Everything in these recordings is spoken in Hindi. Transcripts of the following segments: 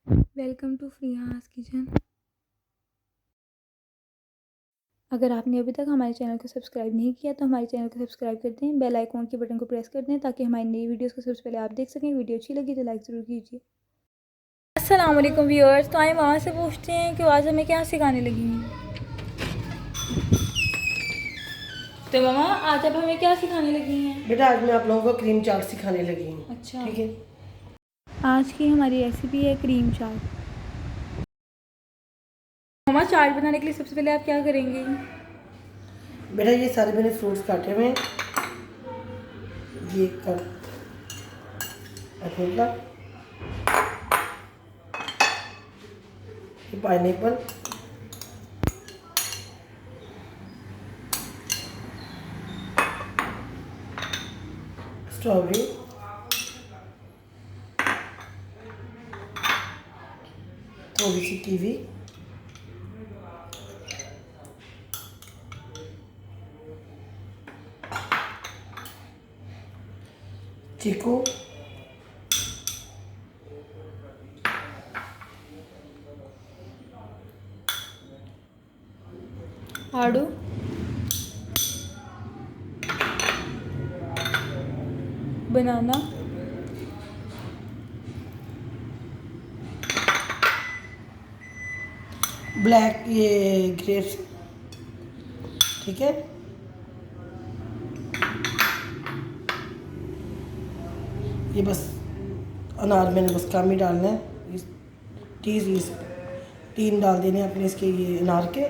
Welcome to फ्रीहास kitchen. अगर आपने अभी तक हमारे चैनल को सब्सक्राइब नहीं किया तो हमारे चैनल को सब्सक्राइब कर दें, बेल आइकॉन के बटन को प्रेस कर दें ताकि हमारी नई वीडियोस को सबसे पहले आप देख सकें। वीडियो अच्छी लगी तो लाइक ज़रूर कीजिए। अस्सलाम वालेकुम व्यूअर्स। तो आए वहाँ से पूछते हैं कि आज हमें क्या सिखाने लगी हैं। तो मामा आज आप हमें क्या सिखाने लगी हैं? बेटा आज मैं आप लोगों को क्रीम चाट सिखाने लगी हूँ। अच्छा, ठीक है। आज की हमारी रेसिपी है क्रीम चाट। मामा चाट बनाने के लिए सबसे पहले आप क्या करेंगे? बेटा ये सारे मैंने फ्रूट्स काटे हुए हैं। ये कप एप्पल, ये पाइनएप्पल, स्ट्रॉबेरी, थोड़ी सी कीवी, चीकू, आड़ू, बनाना, ब्लैक ये ग्रेप्स। ठीक है। ये बस अनार मैंने बस कम ही डालना है। इस 3 डाल देने हैं अपने इसके ये अनार के।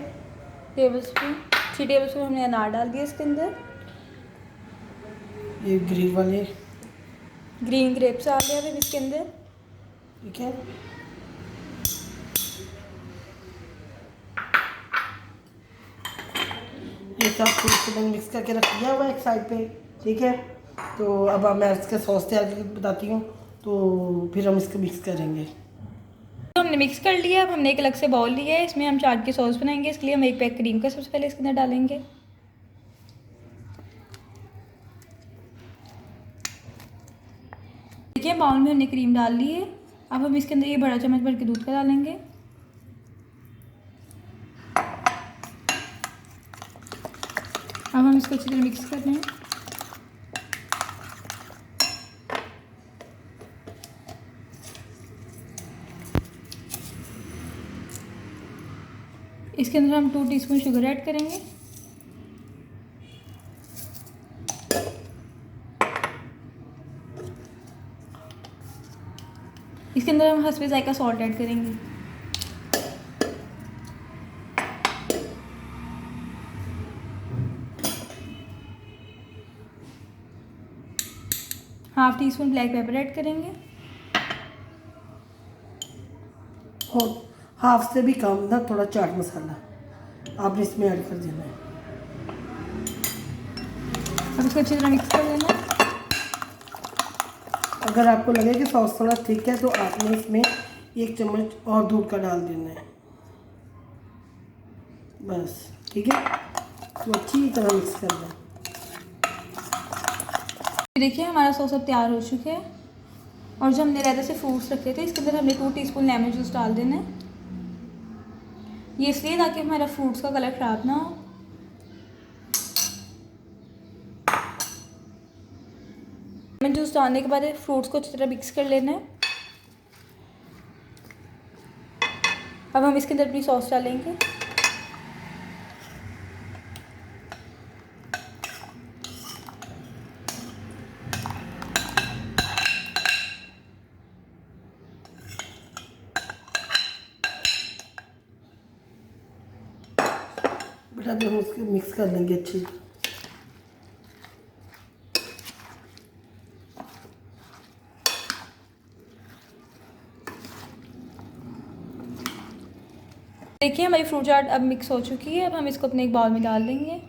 टेबल स्पून 3 टेबल स्पून हमने अनार डाल दिया इसके अंदर। ये ग्रीन वाले। ग्रीन ग्रेप्स डाल दिया फिर इसके अंदर। ठीक है। ये सब कुछ मैंने मिक्स करके रख दिया हुआ है एक साइड पे। ठीक है। तो अब मैं इसका सॉस तैयार करके बताती हूँ, तो फिर हम इसको मिक्स करेंगे। तो हमने मिक्स कर लिया। अब हमने एक अलग से बाउल लिया है, इसमें हम चाट की सॉस बनाएंगे। इसके लिए हम 1 पैक क्रीम का सबसे पहले इसके अंदर डालेंगे। देखिए बाउल में हमने क्रीम डाल ली है। अब हम इसके अंदर ये बड़ा चम्मच भर के दूध का डालेंगे। अब हम इसको अच्छी तरह मिक्स कर रहे हैं। इसके अंदर हम 2 टीस्पून शुगर ऐड करेंगे। इसके अंदर हम हस्बे जायका सॉल्ट ऐड करेंगे। ½ टीस्पून ब्लैक पेपर ऐड करेंगे। और हाफ से भी कम ना थोड़ा चाट मसाला आपने इसमें ऐड कर देना है। अब इसको अच्छी तरह मिक्स कर देना है। अगर आपको लगे कि सॉस थोड़ा थिक है तो आपने इसमें 1 चम्मच और दूध का डाल देना है बस। ठीक है। तो अच्छी तरह मिक्स कर दें। देखिए हमारा सॉस अब तैयार हो चुका है। और जो हमने रहते से फ्रूट्स रखे थे इसके अंदर हमने 2 टीस्पून लेमन जूस डाल देना है। ये इसलिए ताकि हमारा फ्रूट्स का कलर ख़राब ना हो। लेमन जूस डालने के बाद फ्रूट्स को अच्छी तरह मिक्स कर लेना है। अब हम इसके अंदर अपनी सॉस डालेंगे। बेटा जब हम उसको मिक्स कर लेंगे अच्छी। देखिए हमारी फ्रूट चाट अब मिक्स हो चुकी है। अब हम इसको अपने एक बाउल में डाल देंगे।